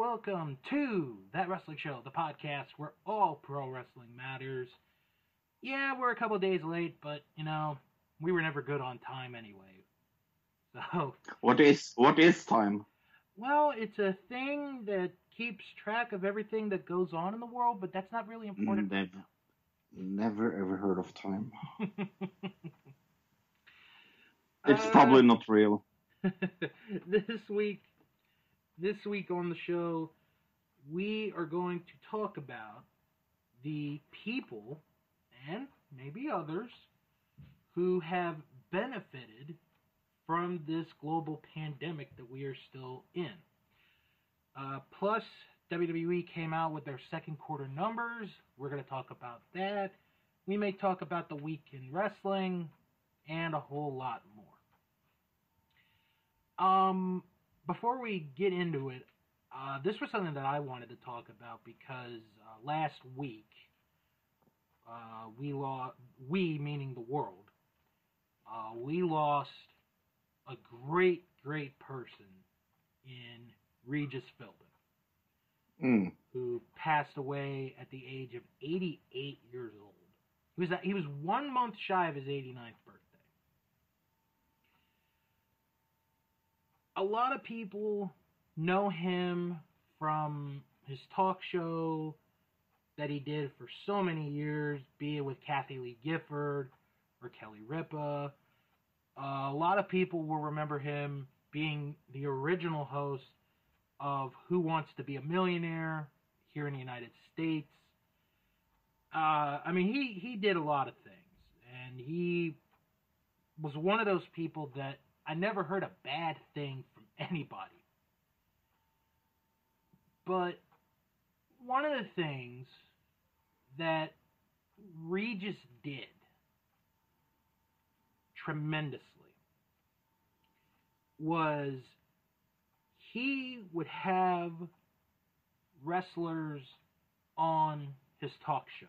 welcome to That Wrestling Show, the podcast where all pro wrestling matters. Yeah, we're a couple days late, but, we were never good on time anyway. So... What is time? Well, it's a thing that keeps track of everything that goes on in the world, but that's not really important right now. Never ever heard of time. It's probably not real. This week on the show, we are going to talk about the people, and maybe others, who have benefited from this global pandemic that we are still in. Plus, WWE came out with their second quarter numbers. We're going to talk about that. We may talk about the week in wrestling and a whole lot more. Before we get into it, this was something that I wanted to talk about because last week we meaning the world, we lost a great person in Regis Philbin, who passed away at the age of 88 years old. He was 1 month shy of his 89th birthday. A lot of people know him from his talk show that he did for so many years, be it with Kathy Lee Gifford or Kelly Ripa. A lot of people will remember him being the original host of Who Wants to Be a Millionaire here in the United States. He did a lot of things, and he was one of those people that I never heard a bad thing from anybody. But one of the things that Regis did tremendously was he would have wrestlers on his talk show.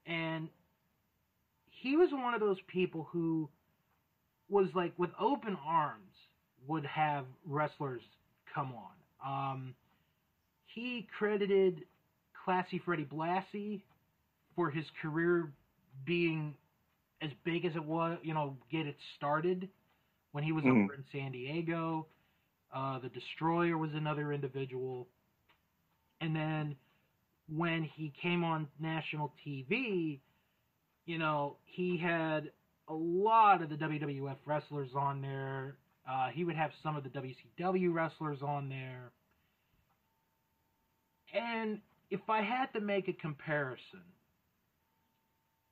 And he was one of those people who was like with open arms would have wrestlers come on. He credited Classy Freddie Blassie for his career being as big as it was, get it started when he was over in San Diego. The Destroyer was another individual. And then when he came on national TV, he had a lot of the WWF wrestlers on there. He would have some of the WCW wrestlers on there. And if I had to make a comparison,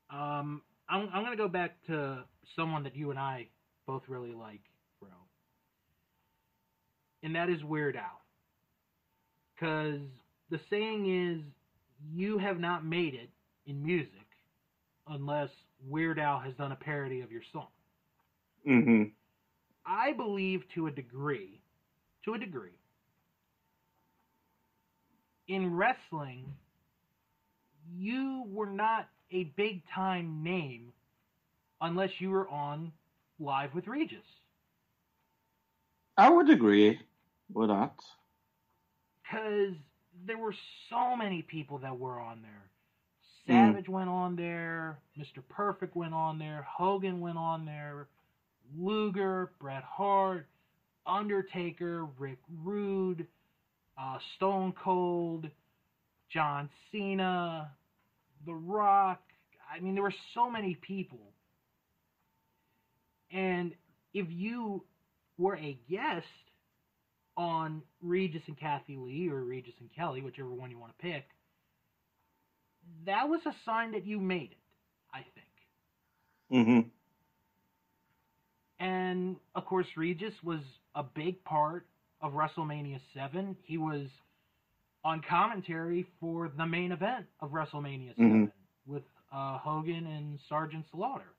I'm going to go back to someone that you and I both really like, bro. And that is Weird Al. Because the saying is, you have not made it in music unless Weird Al has done a parody of your song. Mm-hmm. I believe to a degree, in wrestling, you were not a big-time name unless you were on Live with Regis. I would agree with that. Because there were so many people that were on there. Savage went on there, Mr. Perfect went on there, Hogan went on there, Luger, Bret Hart, Undertaker, Rick Rude, Stone Cold, John Cena, The Rock. There were so many people. And if you were a guest on Regis and Kathy Lee, or Regis and Kelly, whichever one you want to pick, that was a sign that you made it, I think. Mm-hmm. And, of course, Regis was a big part of WrestleMania 7. He was on commentary for the main event of WrestleMania 7 with Hogan and Sergeant Slaughter,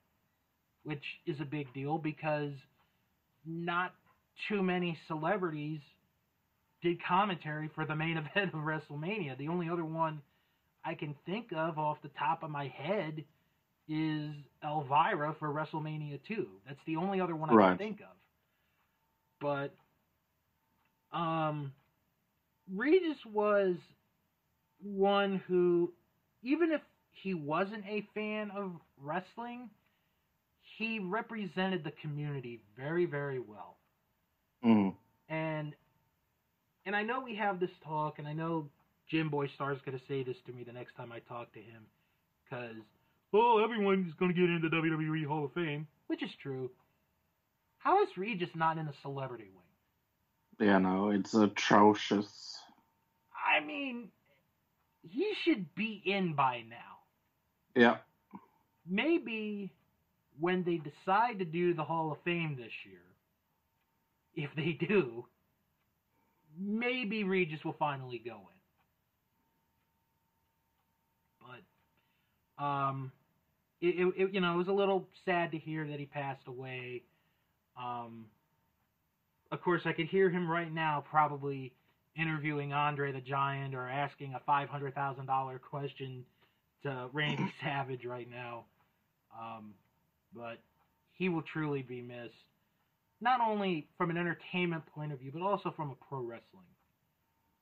which is a big deal because not too many celebrities did commentary for the main event of WrestleMania. The only other one I can think of off the top of my head is Elvira for WrestleMania 2. That's the only other one I can think of. But Regis was one who, even if he wasn't a fan of wrestling, he represented the community very, very well. Mm. And I know we have this talk, and I know Jim Boy Star's going to say this to me the next time I talk to him, because, well, everyone's going to get into WWE Hall of Fame, which is true. How is Regis not in the celebrity wing? Yeah, no, it's atrocious. I mean, he should be in by now. Yeah. Maybe when they decide to do the Hall of Fame this year, if they do, maybe Regis will finally go in. But it you know, it was a little sad to hear that he passed away. Of course, I could hear him right now probably interviewing Andre the Giant or asking a $500,000 question to Randy Savage right now. But he will truly be missed, not only from an entertainment point of view, but also from a pro wrestling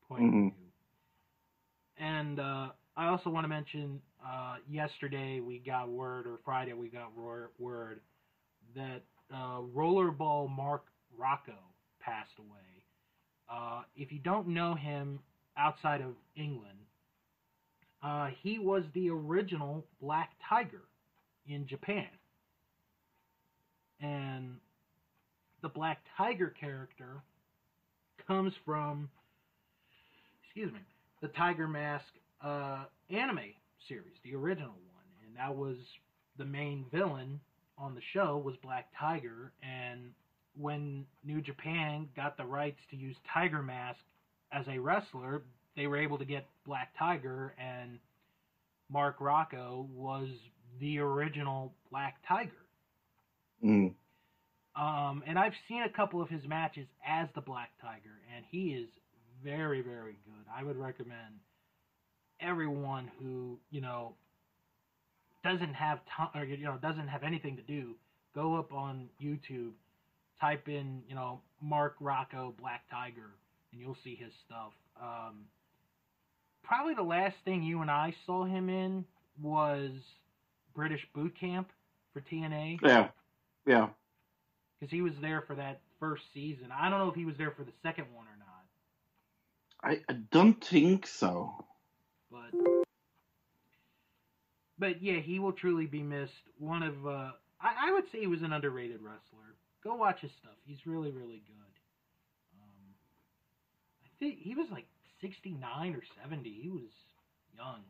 point of view. And I also want to mention, yesterday we got word, or Friday we got word, that Rollerball Mark Rocco passed away. If you don't know him outside of England, he was the original Black Tiger in Japan. And the Black Tiger character comes from, the Tiger Mask anime series, the original one. And that was the main villain on the show, was Black Tiger. And when New Japan got the rights to use Tiger Mask as a wrestler, they were able to get Black Tiger, and Mark Rocco was the original Black Tiger. Mm. And I've seen a couple of his matches as the Black Tiger, and he is very, very good. I would recommend everyone who, doesn't have time, or, doesn't have anything to do, go up on YouTube, type in, Mark Rocco Black Tiger, and you'll see his stuff. Probably the last thing you and I saw him in was British Boot Camp for TNA. Yeah. Yeah. Because he was there for that first season. I don't know if he was there for the second one or not. I don't think so. But yeah, he will truly be missed. One of, I would say he was an underrated wrestler. Go watch his stuff. He's really, really good. I think he was like 69 or 70. He was young.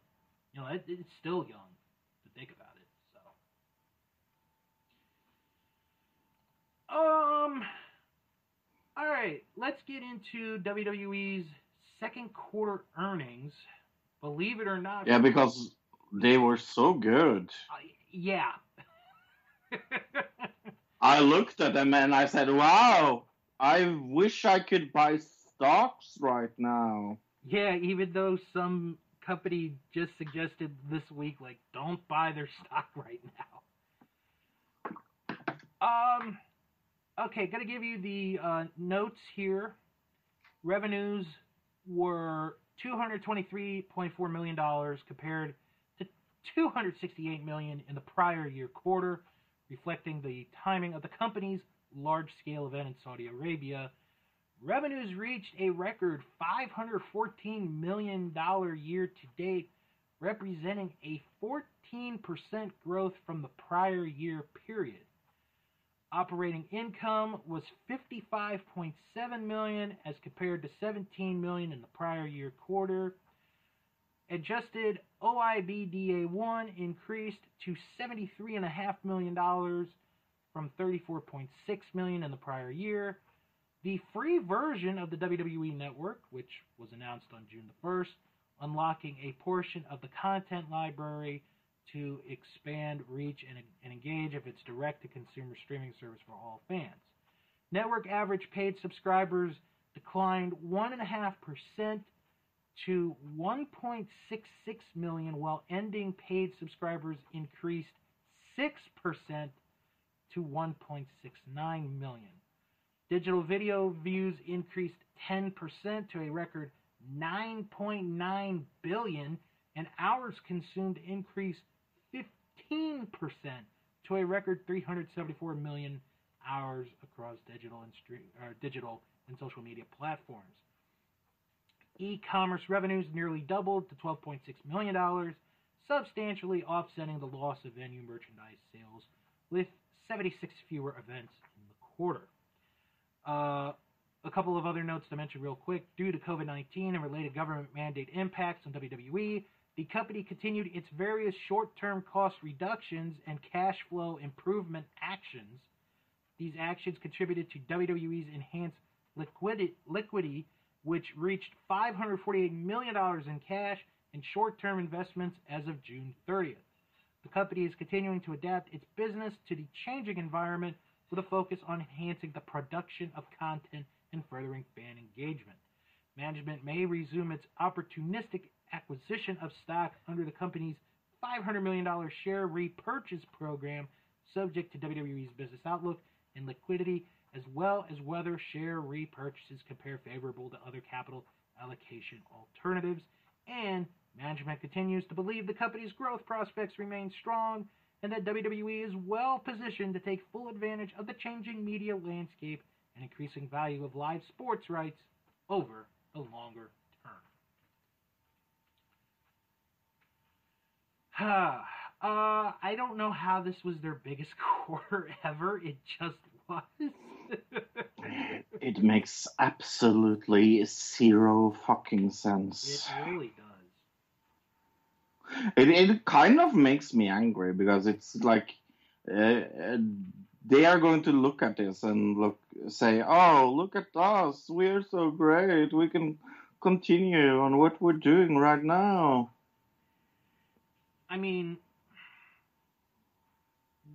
It's still young to think about it. All right, let's get into WWE's second quarter earnings. Believe it or not. Yeah, because they were so good. Yeah. I looked at them and I said, wow, I wish I could buy stocks right now. Yeah, even though some company just suggested this week, like, don't buy their stock right now. Okay, gonna give you the notes here. Revenues were $223.4 million compared to $268 million in the prior year quarter, reflecting the timing of the company's large-scale event in Saudi Arabia. Revenues reached a record $514 million year-to-date, representing a 14% growth from the prior year period. Operating income was $55.7 million as compared to $17 million in the prior year quarter. Adjusted OIBDA1 increased to $73.5 million from $34.6 million in the prior year. The free version of the WWE Network, which was announced on June the 1st, unlocking a portion of the content library to expand, reach, and engage of its direct-to-consumer streaming service for all fans. Network average paid subscribers declined 1.5% to 1.66 million, while ending paid subscribers increased 6% to 1.69 million. Digital video views increased 10% to a record 9.9 billion, and hours consumed increased 15% to a record 374 million hours across digital and social media platforms. E-commerce revenues nearly doubled to $12.6 million, substantially offsetting the loss of venue merchandise sales, with 76 fewer events in the quarter. A couple of other notes to mention real quick. Due to COVID-19 and related government mandate impacts on WWE, the company continued its various short-term cost reductions and cash flow improvement actions. These actions contributed to WWE's enhanced liquidity, which reached $548 million in cash and short-term investments as of June 30th. The company is continuing to adapt its business to the changing environment with a focus on enhancing the production of content and furthering fan engagement. Management may resume its opportunistic acquisition of stock under the company's $500 million share repurchase program, subject to WWE's business outlook and liquidity, as well as whether share repurchases compare favorable to other capital allocation alternatives. And management continues to believe the company's growth prospects remain strong and that WWE is well positioned to take full advantage of the changing media landscape and increasing value of live sports rights over the longer term. I don't know how this was their biggest quarter ever. It just was. It makes absolutely zero fucking sense. It really does. It kind of makes me angry because it's like they are going to look at this and say, "Oh, look at us! We're so great. We can continue on what we're doing right now." I mean,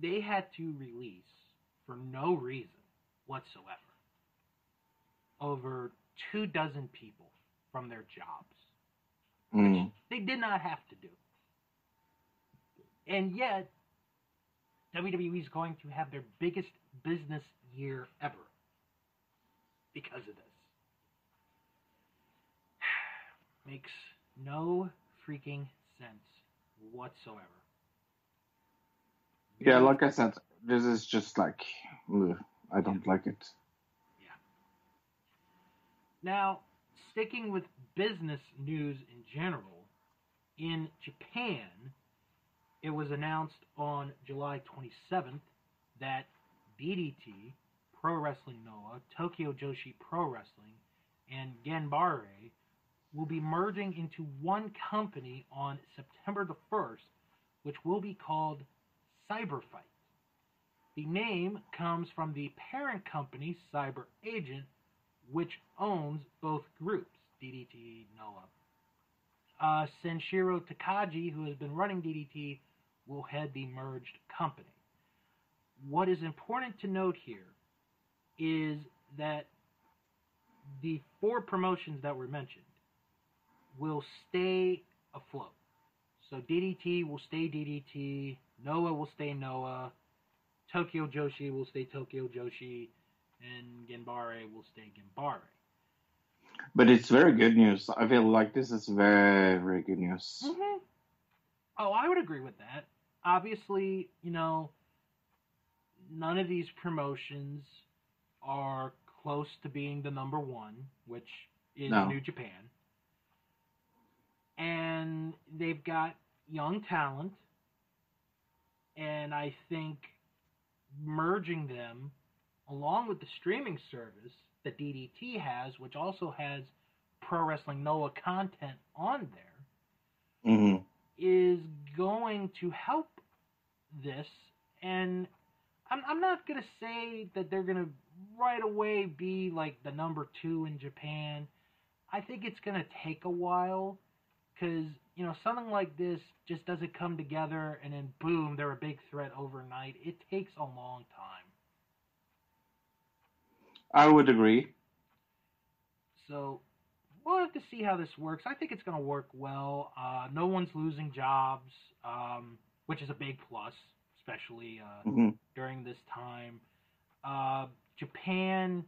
they had to release, for no reason whatsoever, over 24 people from their jobs, which they did not have to do. And yet, WWE is going to have their biggest business year ever because of this. Makes no freaking sense whatsoever. Yeah, like I said, this is just like, I don't like it. Yeah. Now, sticking with business news in general, in Japan, it was announced on July 27th that DDT, Pro Wrestling Noah, Tokyo Joshi Pro Wrestling, and Ganbare will be merging into one company on September the 1st, which will be called Cyberfight. The name comes from the parent company, Cyber Agent, which owns both groups, DDT, Noah. Senshiro Takagi, who has been running DDT, will head the merged company. What is important to note here is that the 4 promotions that were mentioned will stay afloat. So DDT will stay DDT, Noah will stay Noah, Tokyo Joshi will stay Tokyo Joshi, and Ganbare will stay Ganbare. But it's very good news. I feel like this is very, very good news. Mm-hmm. Oh, I would agree with that. Obviously, none of these promotions are close to being the number one, which is New Japan. And they've got young talent, and I think merging them along with the streaming service that DDT has, which also has Pro Wrestling Noah content on there, is going to help this. And I'm not going to say that they're going to right away be like the number 2 in Japan. I think it's going to take a while because, something like this just doesn't come together and then boom, they're a big threat overnight. It takes a long time. I would agree. So we'll have to see how this works. I think it's going to work well. No one's losing jobs, which is a big plus, especially during this time. Japan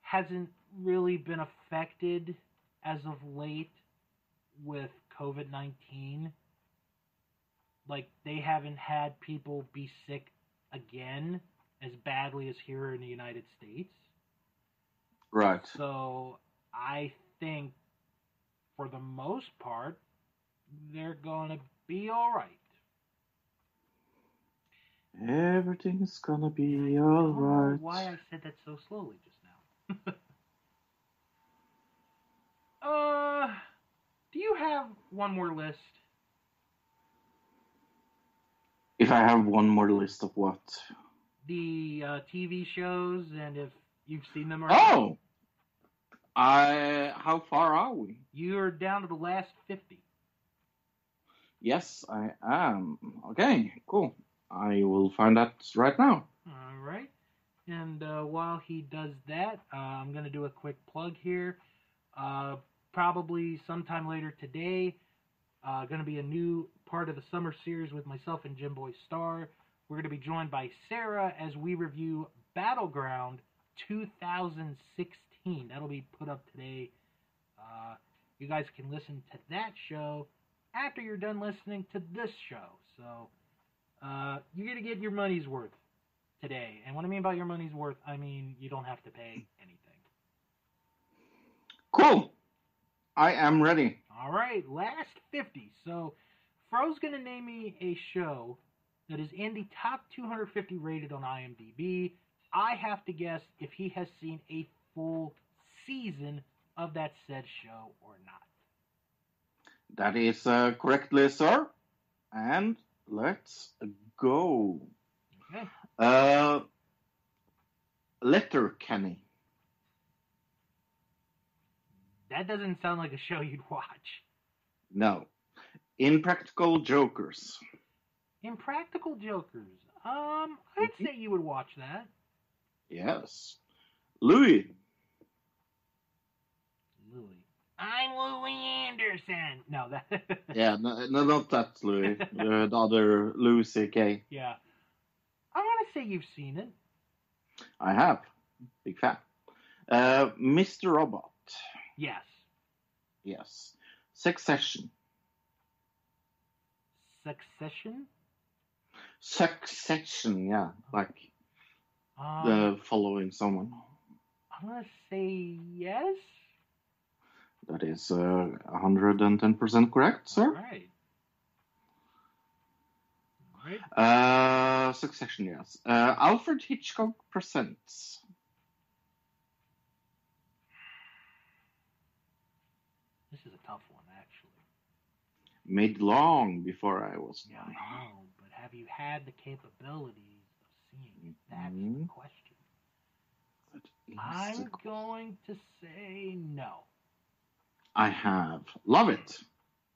hasn't really been affected as of late with COVID-19. Like, they haven't had people be sick again as badly as here in the United States. Right. So I think, for the most part, they're going to be all right. Everything's gonna be I all don't know right. why I said that so slowly just now. Do you have one more list? If I have one more list of what? The TV shows, and if you've seen them or Oh! How far are we? You're down to the last 50. Yes, I am. Okay, cool. I will find that right now. All right. And while he does that, I'm going to do a quick plug here. Probably sometime later today, going to be a new part of the summer series with myself and Jim Boy Star. We're going to be joined by Sarah as we review Battleground 2016. That'll be put up today. You guys can listen to that show after you're done listening to this show. So you're going to get your money's worth today. And what I mean by your money's worth, I mean you don't have to pay anything. Cool. I am ready. All right, last 50. So Fro's going to name me a show that is in the top 250 rated on IMDb. I have to guess if he has seen a full season of that said show or not. That is correctly, sir. And let's go. Okay. Letterkenny. That doesn't sound like a show you'd watch. No. Impractical Jokers. Impractical Jokers. I'd say you would watch that. Yes. Louis. Louis. I'm Louis Anderson. No, that. Yeah, no, not that Louis. The other Louis C.K. Yeah. I want to say you've seen it. I have. Big fan. Mr. Robot. Yes. Yes. Succession. Succession, yeah. Like following someone. I'm going to say yes. That is 110% correct, sir. All right. Succession, yes. Alfred Hitchcock Presents. This is a tough one, actually. Made long before I was born. born. I know, but have you had the capabilities of seeing it? That's the question. I'm going to say no. I have. Love it.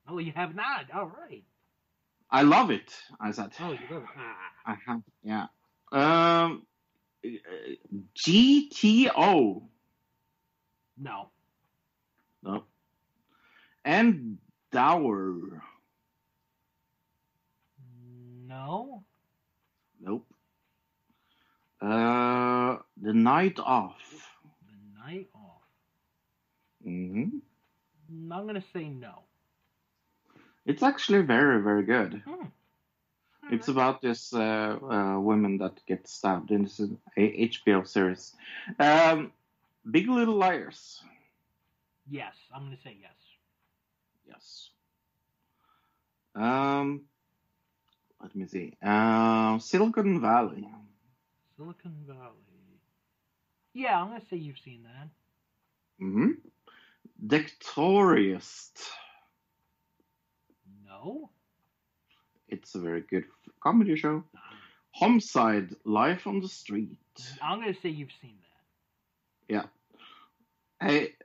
Oh, you have not? All right. I love it, I said. Oh, you love it. I have, yeah. GTO. No. No. And Dower. No. Nope. The Night Off. The Night Off. Mm-hmm. I'm going to say no. It's actually very, very good. It's right. about this woman that gets stabbed in this HBO series. Big Little Liars. Yes, I'm going to say yes. Yes. Let me see. Silicon Valley. Silicon Valley. Yeah, I'm going to say you've seen that. Mm-hmm. Victorious. No. It's a very good comedy show. Homicide, Life on the Street. I'm going to say you've seen that. Yeah. Hey,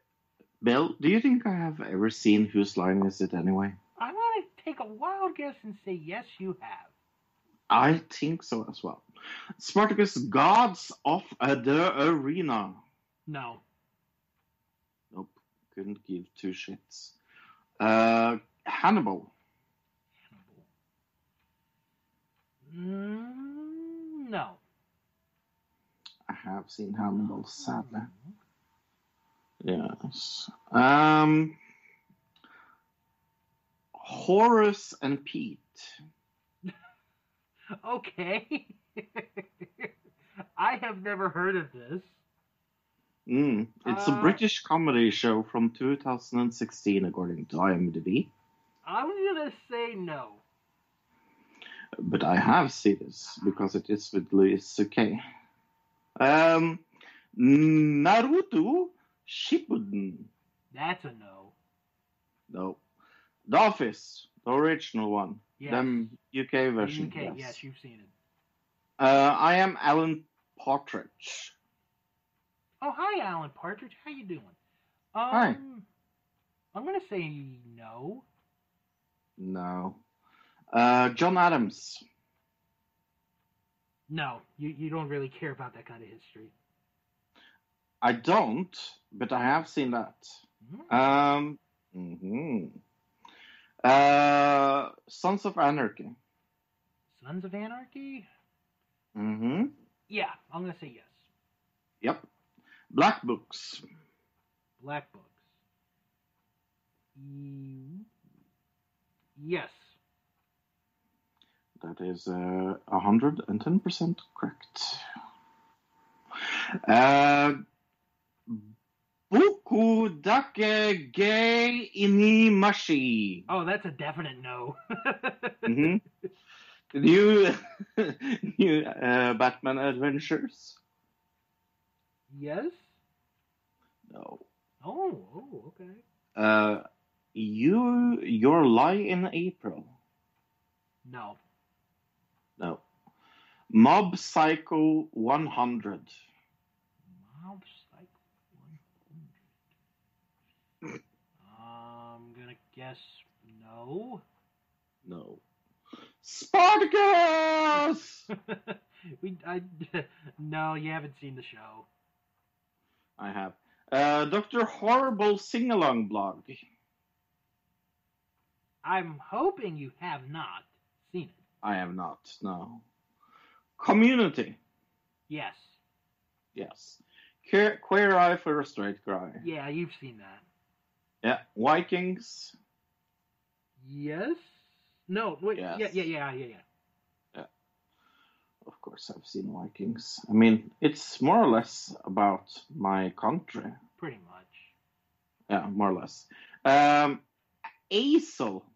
Bill, do you think I have ever seen Whose Line Is It Anyway? I'm going to take a wild guess and say yes, you have. I think so as well. Spartacus, Gods of the Arena. No. Nope. Couldn't give two shits. Hannibal. No. I have seen Hannibal, sadly. Yes. Horace and Pete. Okay. I have never heard of this. It's a British comedy show from 2016, according to IMDb. I'm gonna say no. But I have seen this because it is with Louis C.K. Naruto Shippuden. That's a no. No. The Office, the original one. Yes. Them UK version. The UK, yes, you've seen it. I am Alan Partridge. Oh, hi, Alan Partridge. How you doing? Hi. I'm gonna say no. No. John Adams. No, you don't really care about that kind of history. I don't, but I have seen that. Sons of Anarchy. Sons of Anarchy? Mm-hmm. Yeah, I'm gonna say yes. Yep. Black Books. Black Books. Yes. That is 110% correct. Buku dake ge inimashi. Oh, that's a definite no. Mm-hmm. New Batman Adventures? Yes? No. Oh, okay. Your Lie in April? No. No. Mob Psycho 100? Mob Psycho 100. I'm gonna guess no. No. Spartacus! No, you haven't seen the show. I have. Dr. Horrible Sing-Along Blog. I'm hoping you have not seen it. I have not, no. Community. Yes. Yes. Queer Eye for a Straight Guy. Yeah, you've seen that. Yeah. Vikings. Yes? No, wait. Yes. Yeah. Of course, I've seen Vikings. I mean, it's more or less about my country. Pretty much. Yeah, more or less. Aesel.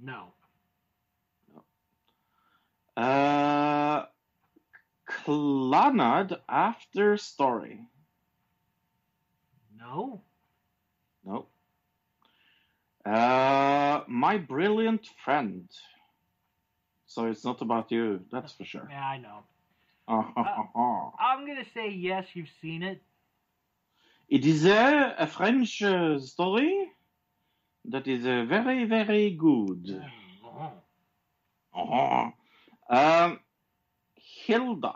No. Clannad After Story. No. No. My Brilliant Friend. So it's not about you, that's for sure. Yeah, I know. I'm going to say yes, you've seen it. It is a French story that is very, very good. Hilda.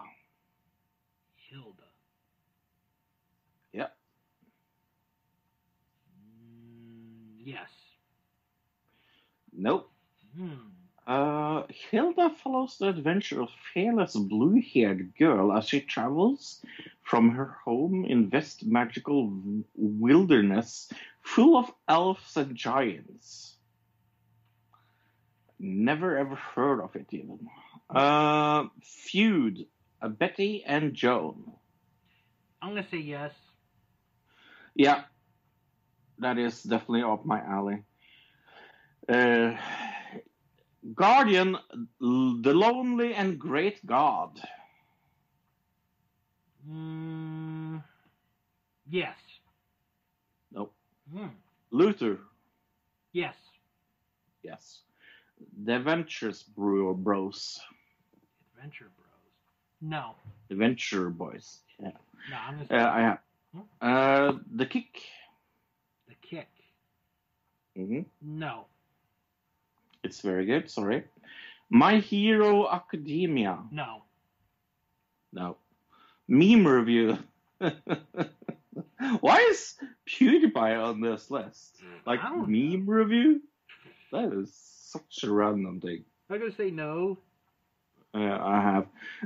Yeah. Yes. Nope. Hilda follows the adventure of a fearless blue-haired girl as she travels from her home in West magical wilderness full of elves and giants. Never ever heard of it even. Feud, Betty and Joan. I'm going to say yes. Yeah, that is definitely up my alley. Guardian, the Lonely and Great God. Yes. Nope. Luther. Yes. Yes. The Adventures Bros. Adventure Bros. No. Adventure Boys. Yeah. No, I'm going to say I have. The Kick. The Kick. Mm-hmm. No. It's very good, sorry. My Hero Academia. No. No. Meme Review. Why is PewDiePie on this list? Like, Meme Review? That is such a random thing. I'm going to say no. I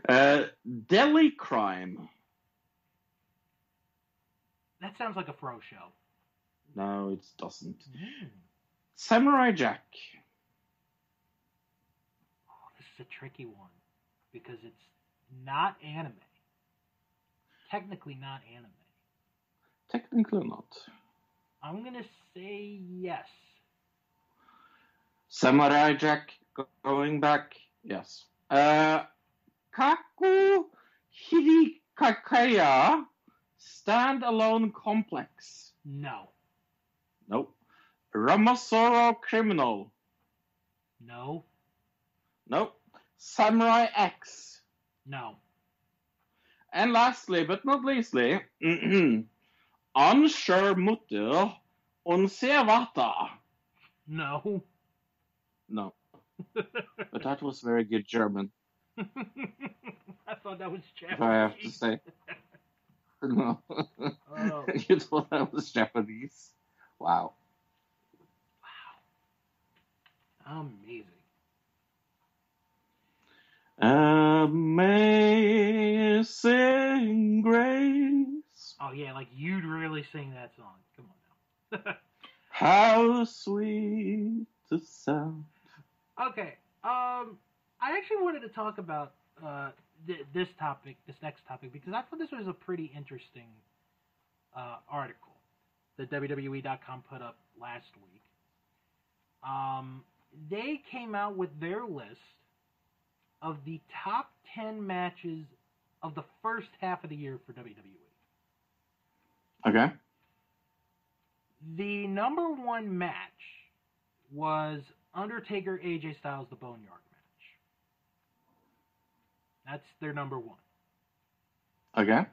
have. Deli Crime. That sounds like a Fro show. No, it doesn't. Samurai Jack. Oh, this is a tricky one because it's not anime. Technically not anime. Technically not. I'm going to say yes. Samurai Jack going back. Yes. Kaku Hirikakaya Standalone Complex. No. Nope. Ramasoro Criminal. No. Nope. Samurai X. No. And lastly, but not leastly, Anscher Mutter und Servata. No. No. But that was very good German. I thought that was Japanese. If I have to say. No. Oh. You thought that was Japanese? Wow. Amazing. Amazing Grace. Oh, yeah, like you'd really sing that song. Come on now. How sweet the sound. Okay. I actually wanted to talk about this next topic, because I thought this was a pretty interesting article that WWE.com put up last week. They came out with their list of the top 10 matches of the first half of the year for WWE. Okay. The number one match was Undertaker AJ Styles, the Boneyard match. That's their number one. Okay.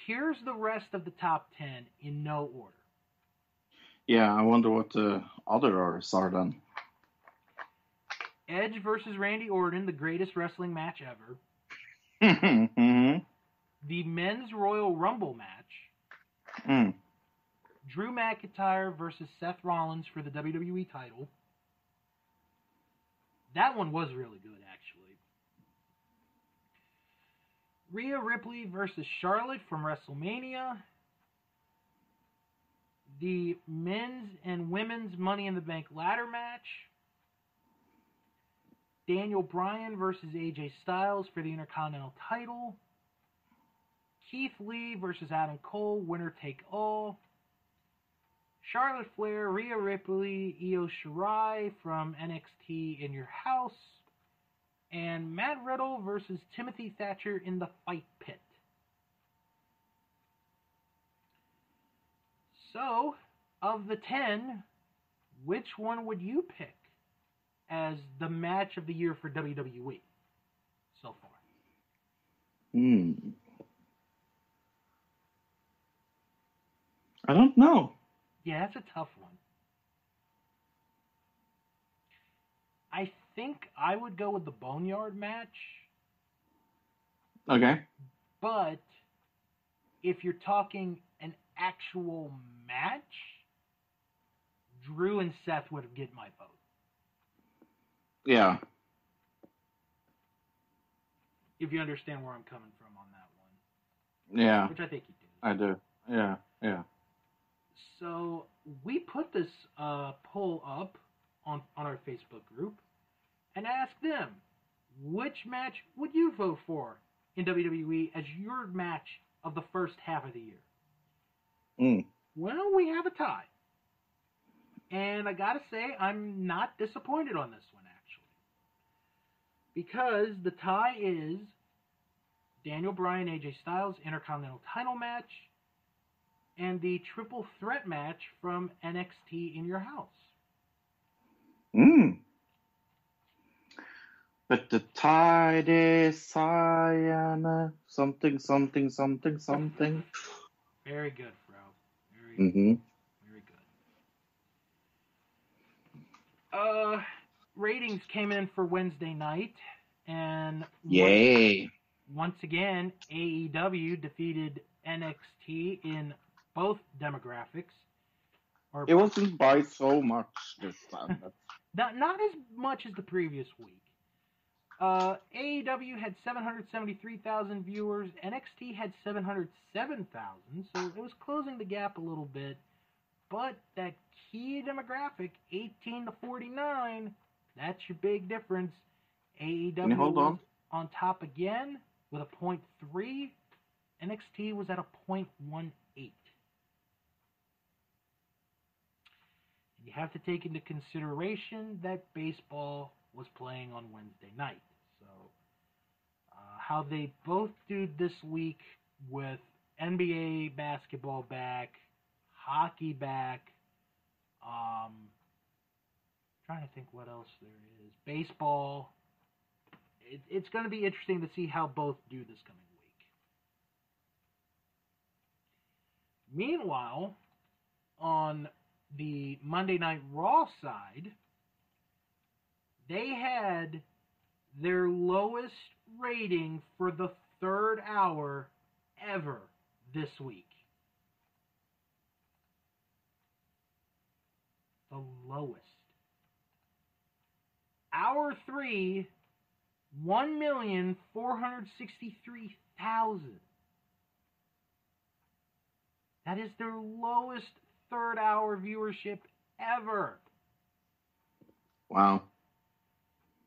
Here's the rest of the top 10 in no order. Yeah, I wonder what the other orders are then. Edge versus Randy Orton, the greatest wrestling match ever. Mm-hmm. The Men's Royal Rumble match. Drew McIntyre versus Seth Rollins for the WWE title. That one was really good, actually. Rhea Ripley versus Charlotte from WrestleMania. The men's and women's Money in the Bank ladder match. Daniel Bryan versus AJ Styles for the Intercontinental title. Keith Lee versus Adam Cole, winner take all. Charlotte Flair, Rhea Ripley, Io Shirai from NXT in Your House. And Matt Riddle versus Timothy Thatcher in the Fight Pit. So, of the 10, which one would you pick as the match of the year for WWE so far? I don't know. Yeah, that's a tough one. I think I would go with the Boneyard match. Okay. But if you're talking an actual match, Drew and Seth would get my vote. Yeah. If you understand where I'm coming from on that one. Yeah. Which I think you do. I do. Yeah. So we put this poll up on our Facebook group and asked them, which match would you vote for in WWE as your match of the first half of the year? Well, we have a tie. And I gotta say, I'm not disappointed on this one, actually. Because the tie is Daniel Bryan, AJ Styles Intercontinental title match and the triple threat match from NXT in Your House. But the tide is cyan, something. Very good, bro. Very good. Ratings came in for Wednesday night, and yay! Once again, AEW defeated NXT in both demographics. It wasn't by so much this time. Not as much as the previous week. AEW had 773,000 viewers. NXT had 707,000, so it was closing the gap a little bit. But that key demographic, 18 to 49, that's your big difference. AEW was on top again with a 0.3. NXT was at a 0.18. You have to take into consideration that baseball was playing on Wednesday night. So, how they both do this week with NBA basketball back, hockey back, trying to think what else there is. Baseball. It's going to be interesting to see how both do this coming week. Meanwhile, on the Monday Night Raw side, they had their lowest rating for the third hour ever this week. The lowest. Hour 3, 1,463,000. That is their lowest third hour viewership ever. Wow.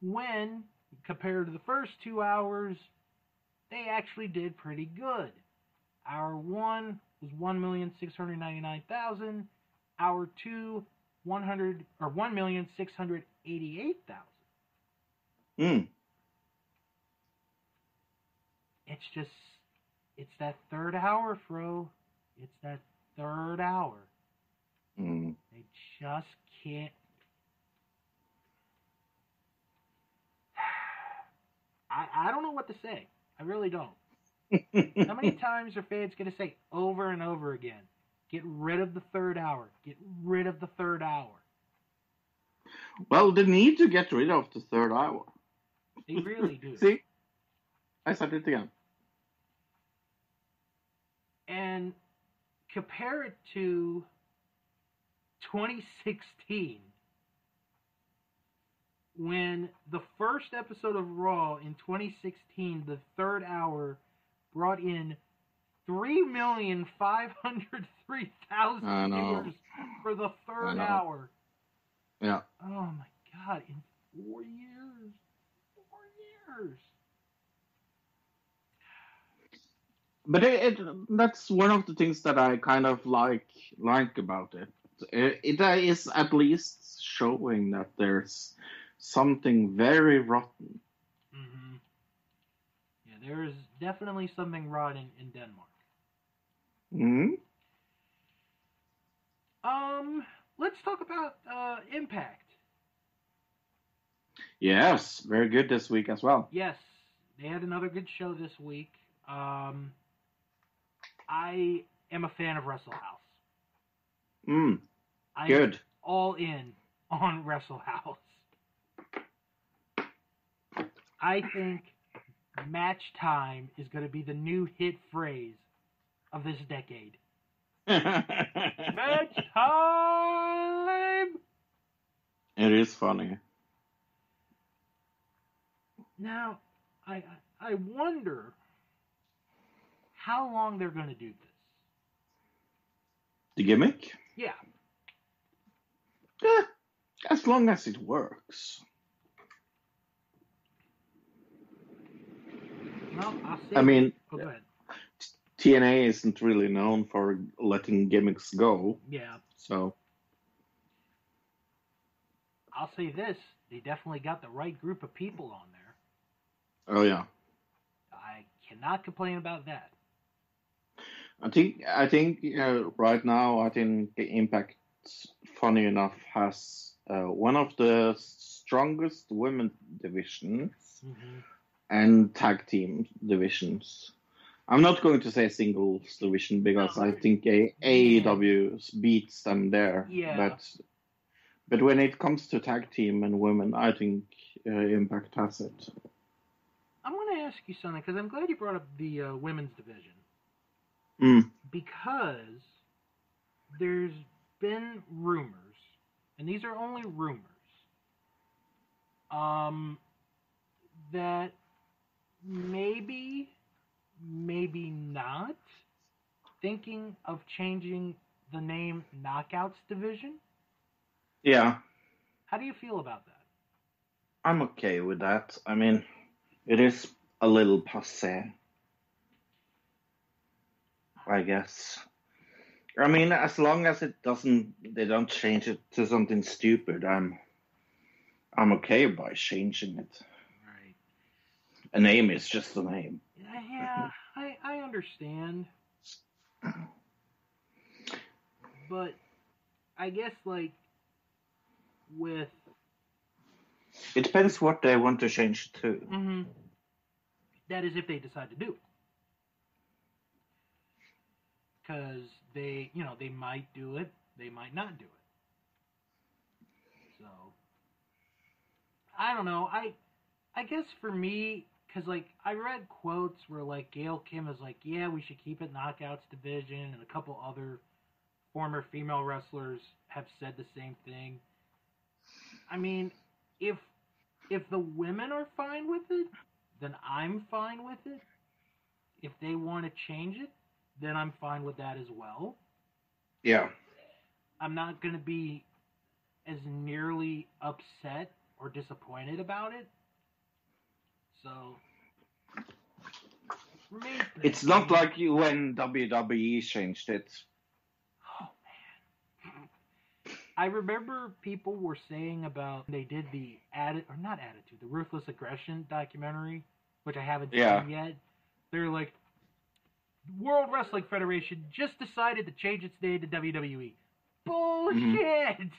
When, compared to the first 2 hours, they actually did pretty good. Hour 1 was 1,699,000. Hour 2, 1,688,000. It's that third hour, Fro. It's that third hour. They just can't. I don't know what to say. I really don't. How many times are fans going to say over and over again, get rid of the third hour, get rid of the third hour? Well, they need to get rid of the third hour. They really do. See? I said it again. And compare it to 2016, when the first episode of Raw in 2016, the third hour, brought in 3,503,000 viewers for the third hour. Yeah. Oh my God! In 4 years. 4 years. But that's one of the things that I kind of like about it. It is at least showing that there's something very rotten. Mm-hmm. Yeah, there is definitely something rotten in Denmark. Let's talk about Impact. Yes, very good this week as well. Yes, they had another good show this week. I am a fan of Wrestle House. Good. I'm all in on Wrestle House. I think match time is going to be the new hit phrase of this decade. Match time! It is funny. Now, I wonder how long they're going to do this. The gimmick? Yeah. As long as it works. Well, I'll see. I mean, go ahead. TNA isn't really known for letting gimmicks go. Yeah. So. I'll say this. They definitely got the right group of people on there. Oh, yeah. I cannot complain about that. I think right now, I think Impact, funny enough, has one of the strongest women divisions and tag team divisions. I'm not going to say singles division because I think AEW beats them there. Yeah. But when it comes to tag team and women, I think Impact has it. I'm going to ask you something because I'm glad you brought up the women's division. Because there's been rumors, and these are only rumors, that maybe not thinking of changing the name Knockouts Division. Yeah. How do you feel about that? I'm okay with that. I mean, it is a little passé, I guess. I mean, as long as they don't change it to something stupid, I'm okay by changing it. Right. A name is just a name. Yeah, I understand. But I guess, like, with... It depends what they want to change to. Mm-hmm. That is if they decide to do it. Because they might do it, they might not do it. So, I don't know. I guess for me, because, like, I read quotes where, like, Gail Kim is like, yeah, we should keep it Knockouts Division, and a couple other former female wrestlers have said the same thing. I mean, if the women are fine with it, then I'm fine with it. If they want to change it, then I'm fine with that as well. Yeah. I'm not going to be as nearly upset or disappointed about it. So, it's not like when WWE changed it. Oh, man. I remember people were saying about they did the the Ruthless Aggression documentary, which I haven't seen yet. They're like, World Wrestling Federation just decided to change its name to WWE. Bullshit!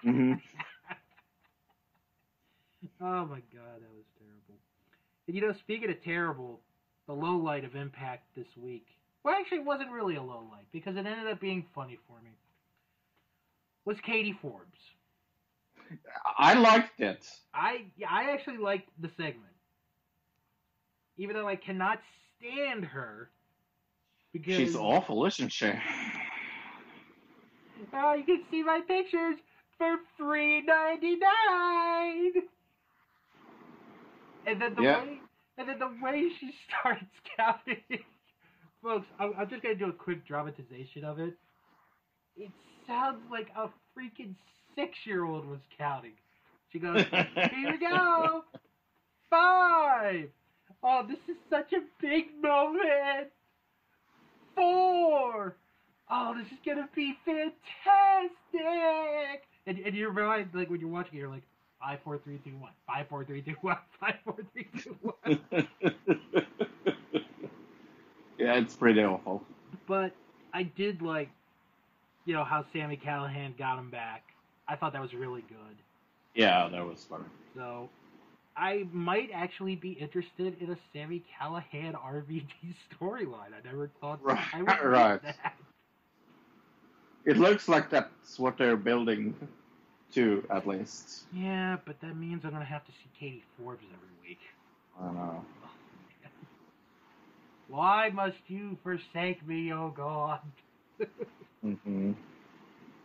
Mm-hmm. Oh my god, that was terrible. And speaking of terrible, the lowlight of Impact this week. Well, actually, it wasn't really a lowlight because it ended up being funny for me. Was Katie Forbes. I liked it. I actually liked the segment, even though I cannot stand her. Because she's awful, isn't she? Oh, you can see my pictures for $3.99. And then the way she starts counting, folks. I'm just gonna do a quick dramatization of it. It sounds like a freaking 6-year-old was counting. She goes, "Here we go, 5. Oh, this is such a big moment. 4. Oh, this is gonna be fantastic." And you realize, like, when you're watching it, you're like, 5, 4, 3, 2, 1. 5, 4, 3, 2, 1. 5, 4, 3, 2, 1. Yeah, it's pretty awful. But I did like, how Sami Callihan got him back. I thought that was really good. Yeah, that was fun. So, I might actually be interested in a Sami Callihan RVD storyline. I never thought I would read that. It looks like that's what they're building to, at least. Yeah, but that means I'm going to have to see Katie Forbes every week. I know. Oh, why must you forsake me, oh God? Mm-hmm.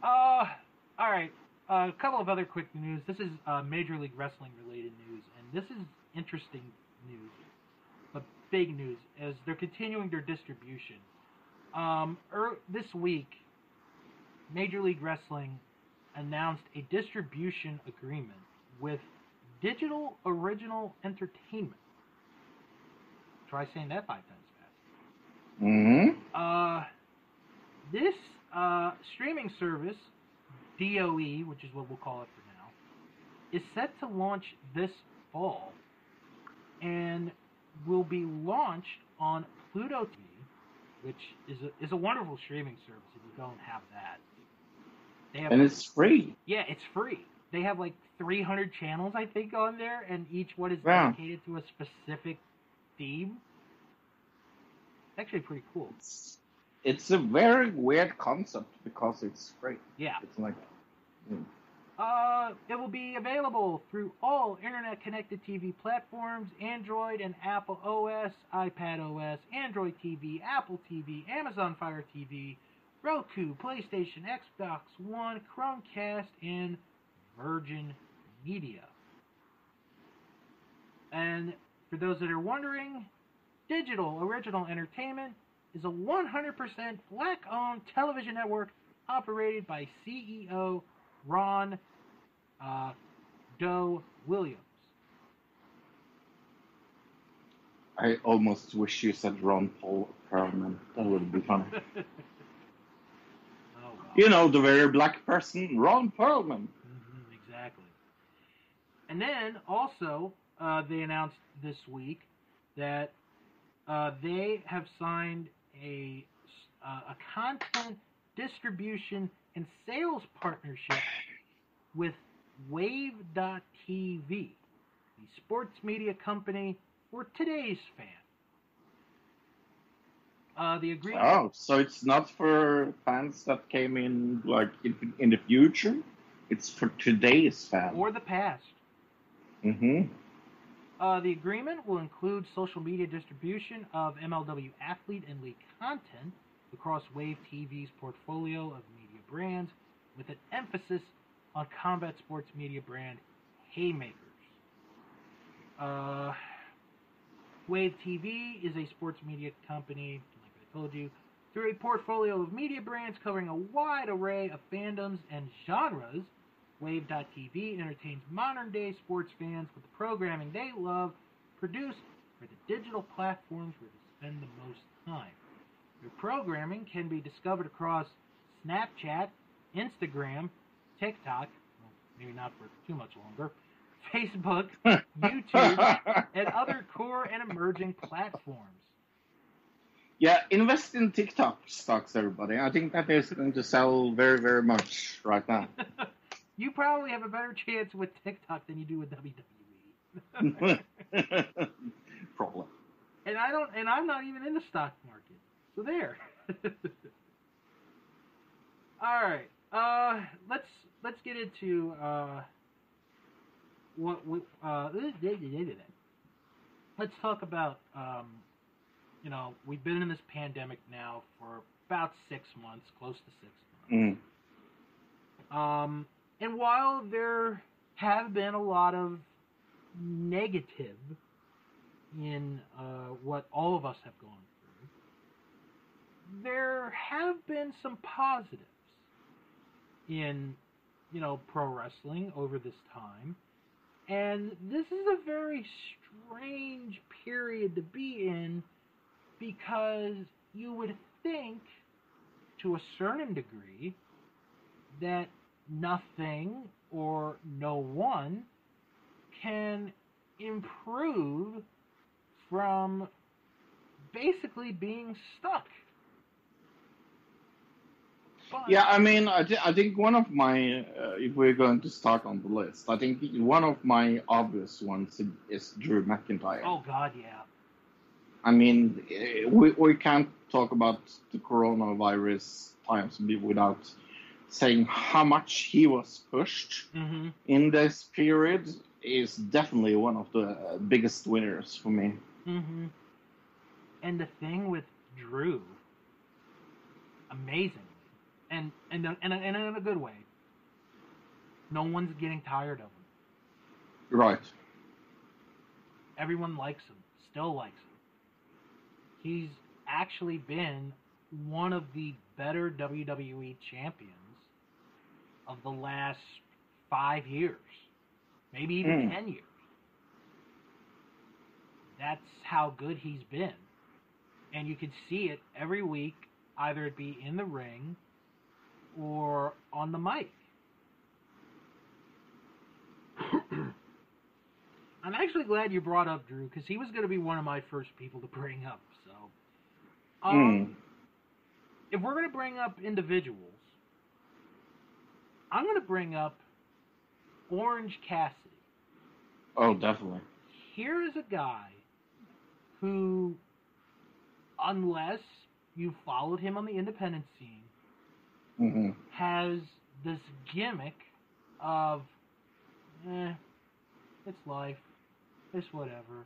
Alright. A couple of other quick news. This is Major League Wrestling related news, and this is interesting news, but big news, as they're continuing their distribution. This week, Major League Wrestling announced a distribution agreement with Digital Original Entertainment. Try saying that 5 times fast. Mm-hmm. This streaming service, DOE, which is what we'll call it for now, is set to launch this fall and will be launched on Pluto TV, which is a wonderful streaming service if you don't have that. And it's free. Yeah, it's free. They have like 300 channels, I think, on there, and each one is dedicated to a specific theme. It's actually pretty cool. It's a very weird concept because it's free. Yeah. It's like... It will be available through all internet-connected TV platforms, Android and Apple OS, iPad OS, Android TV, Apple TV, Amazon Fire TV, Roku, PlayStation, Xbox One, Chromecast, and Virgin Media. And And for those that are wondering, Digital Original Entertainment is a 100% black-owned television network operated by CEO Ron Doe Williams. I almost wish you said Ron Paul Perlman. That would be funny. You know, the very black person, Ron Perlman. Exactly. And then also, they announced this week that they have signed a content distribution and sales partnership with Wave.tv, the sports media company for today's fan. The agreement. Oh, so it's not for fans that came in like in the future. It's for today's fans. Or the past. Mm-hmm. The agreement will include social media distribution of MLW athlete and league content across Wave TV's portfolio of media brands, with an emphasis on combat sports media brand Haymakers. Wave TV is a sports media company, like I told you, through a portfolio of media brands covering a wide array of fandoms and genres. Wave.tv entertains modern-day sports fans with the programming they love, produced for the digital platforms where they spend the most time. Their programming can be discovered across Snapchat, Instagram, TikTok, well, maybe not for too much longer, Facebook, YouTube, and other core and emerging platforms. Yeah, invest in TikTok stocks, everybody. I think that is going to sell very, very much right now. You probably have a better chance with TikTok than you do with WWE. Probably. And I'm not even in the stock market. So there. All right. Let's get into what we let's talk about we've been in this pandemic now for about 6 months, close to 6 months. And while there have been a lot of negative in what all of us have gone through, there have been some positives in, pro wrestling over this time. And this is a very strange period to be in, because you would think, to a certain degree, that nothing or no one can improve from basically being stuck. But, yeah, I mean, I think one of my, if we're going to start on the list, I think one of my obvious ones is Drew McIntyre. Oh, God, yeah. I mean, we can't talk about the coronavirus times without saying how much he was pushed in this period. Is definitely one of the biggest winners for me. Mm-hmm. And the thing with Drew, amazingly, and in a good way, no one's getting tired of him. Right. Everyone likes him, still likes him. He's actually been one of the better WWE champions of the last 5 years, maybe even 10 years. That's how good he's been. And you can see it every week, either it be in the ring or on the mic. I'm actually glad you brought up Drew, because he was going to be one of my first people to bring up. So, if we're going to bring up individuals, I'm going to bring up Orange Cassidy. Oh, definitely. Here is a guy who, unless you followed him on the independent scene, has this gimmick of, it's life, it's whatever.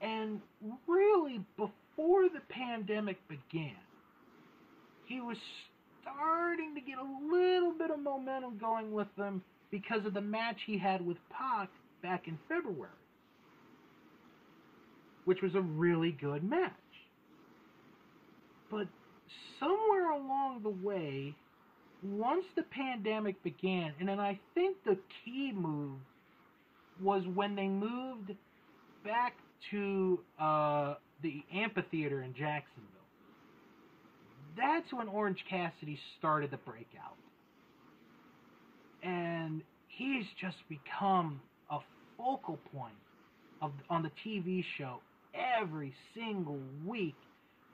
And really, before the pandemic began, he was starting to get a little bit of momentum going with them because of the match he had with Pac back in February. which was a really good match. But somewhere along the way, once the pandemic began, and then I think the key move was when they moved back to the amphitheater in Jacksonville. That's when Orange Cassidy started to break out. And he's just become a focal point on the TV show every single week.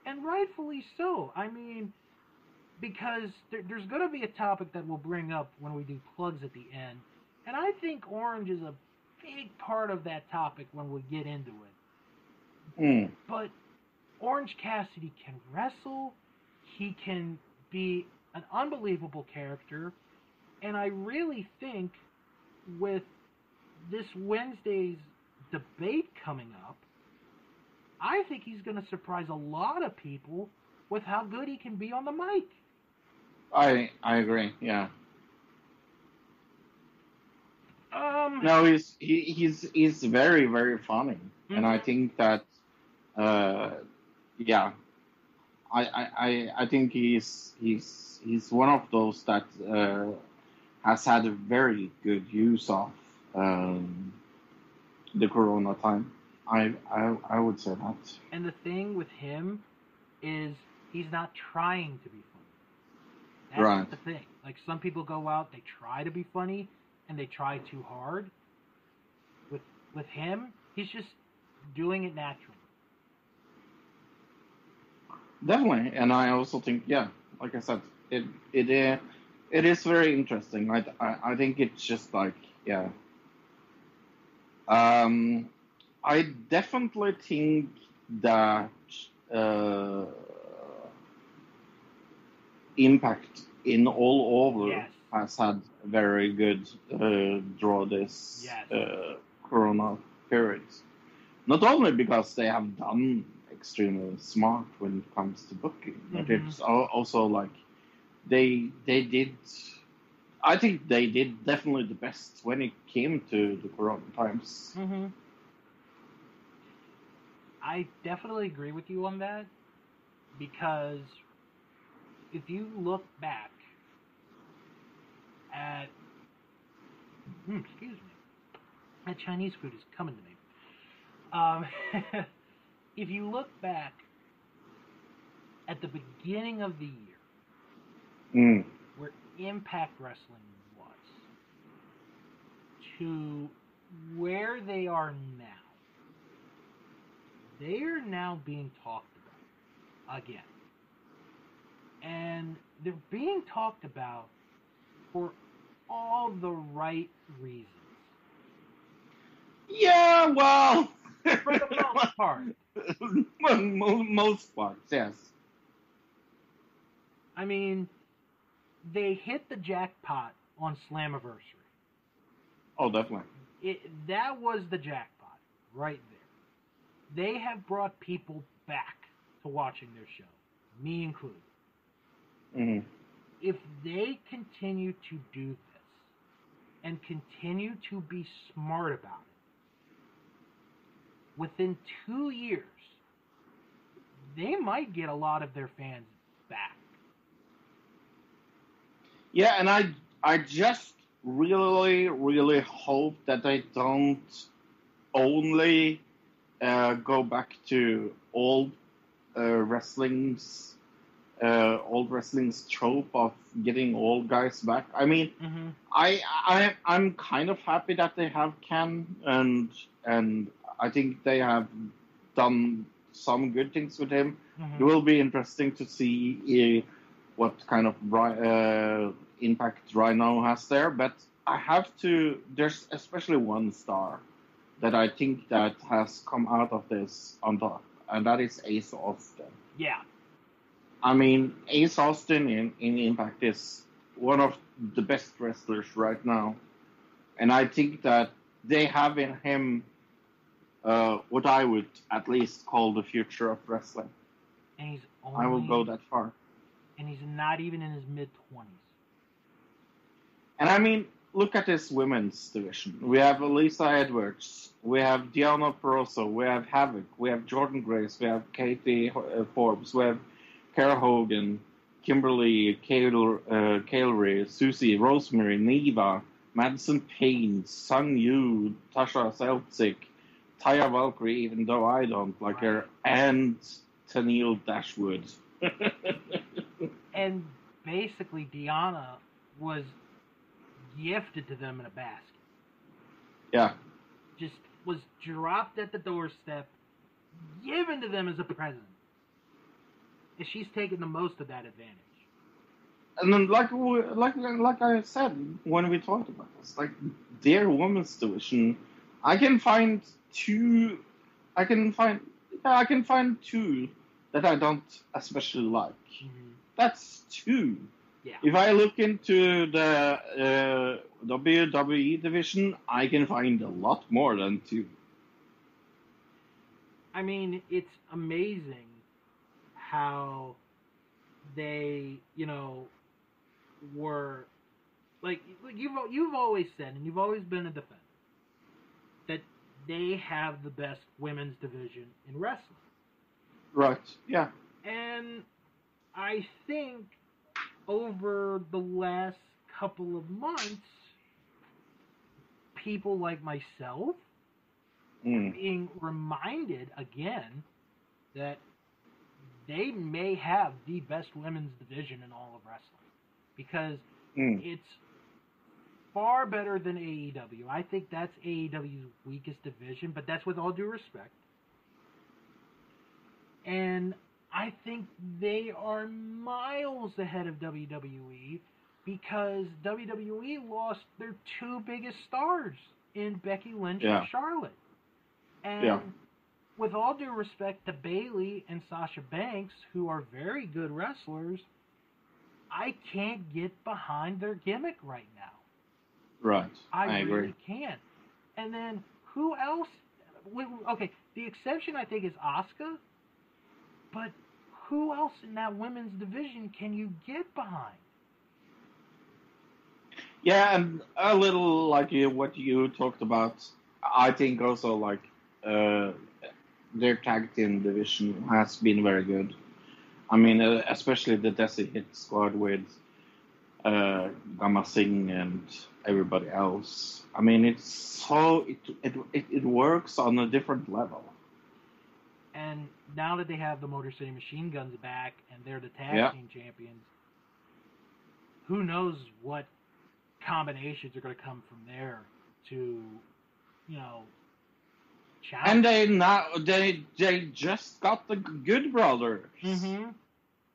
And rightfully so. I mean, because there's going to be a topic that we'll bring up when we do plugs at the end. And I think Orange is a big part of that topic when we get into it. But Orange Cassidy can wrestle. He can be an unbelievable character. And I really think with this Wednesday's debate coming up, I think he's going to surprise a lot of people with how good he can be on the mic. I agree. Yeah. No, he's very, very funny, and I think that yeah, I think he's one of those that has had a very good use of the Corona time. I would say that. And the thing with him is he's not trying to be funny. That's Right. the thing. Like, some people go out, they try to be funny, and they try too hard. With him, he's just doing it naturally. Definitely, and I also think, yeah, like I said, it is very interesting. I think it's just like, yeah. I definitely think that Impact in all over has had very good draw this Corona period. Not only because they have done extremely smart when it comes to booking, but it's also like they did. I think they did definitely the best when it came to the Corona times. Mm-hmm. I definitely agree with you on that, because if you look back at excuse me, that Chinese food is coming to me. If you look back at the beginning of the year, where Impact Wrestling was, to where they are now, they are now being talked about again. And they're being talked about for all the right reasons. Yeah, well, for the most part. Most parts, yes. I mean, they hit the jackpot on Slammiversary. Oh, definitely. That was the jackpot right there. They have brought people back to watching their show, me included. Mm-hmm. If they continue to do this and continue to be smart about it, within 2 years, they might get a lot of their fans back. Yeah, and I just really, really hope that they don't only go back to old wrestling's trope of getting old guys back. I mean, I'm kind of happy that they have Ken, and I think they have done some good things with him. It will be interesting to see what kind of impact Rhino has there. But I have to. There's especially one star that I think that has come out of this on top, and that is Ace Austin. Yeah. I mean, Ace Austin in Impact is one of the best wrestlers right now. And I think that they have in him what I would at least call the future of wrestling. And I will go that far. And he's not even in his mid-20s. And I mean, look at this women's division. We have Lisa Edwards, we have Diana Peroso, we have Havoc, we have Jordan Grace, we have Katie Forbes, we have Kara Hogan, Kimberly, Kaylee, Susie, Rosemary, Neva, Madison Payne, Sung Yu, Tasha Seltzik, Taya Valkyrie, even though I don't like her, and Tennille Dashwood. And basically, Deanna was gifted to them in a basket. Yeah. Just was dropped at the doorstep, given to them as a present. And she's taken the most of that advantage. And then, like I said when we talked about this, like their women's division, I can find two that I don't especially like. Mm-hmm. That's two. Yeah. If I look into the WWE division, I can find a lot more than two. I mean, it's amazing how they, were like you've always said, and you've always been a defender, that they have the best women's division in wrestling. Right. Yeah. And I think over the last couple of months, people like myself are being reminded again that they may have the best women's division in all of wrestling. Because it's far better than AEW. I think that's AEW's weakest division, but that's with all due respect. And I think they are miles ahead of WWE because WWE lost their two biggest stars in Becky Lynch and Charlotte. And with all due respect to Bayley and Sasha Banks, who are very good wrestlers, I can't get behind their gimmick right now. Right. I agree. really can't. And then who else? Okay, the exception I think is Asuka, but who else in that women's division can you get behind? Yeah, and a little like what you talked about, I think also like their tag team division has been very good. I mean, especially the Desi Hit Squad with Gamma Singh and everybody else. I mean, it's so it works on a different level. And now that they have the Motor City Machine Guns back and they're the tag team champions, who knows what combinations are going to come from there to, challenge. And they just got the Good Brothers. Mm-hmm.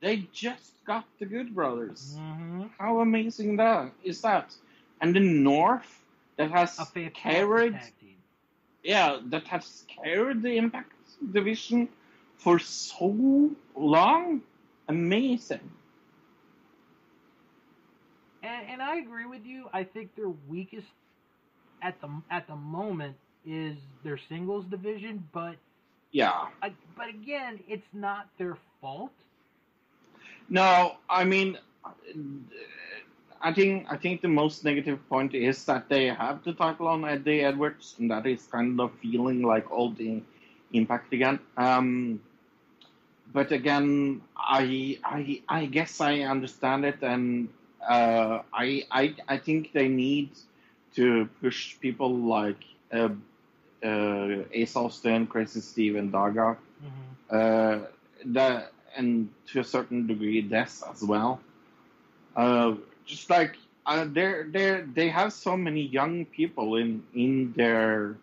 They just got the Good Brothers. Mm-hmm. How amazing that is that? And the North that has carried, that has carried the Impact division for so long. Amazing. And I agree with you. I think their weakest at the moment is their singles division, but but again, it's not their fault. No, I mean, I think the most negative point is that they have the title on Eddie Edwards, and that is kind of feeling like all the Impact again. But again, I guess I understand it, and I think they need to push people like Ace Austin, Crazy Steve, and Daga. Mm-hmm. And to a certain degree, Des as well. Just like they have so many young people in their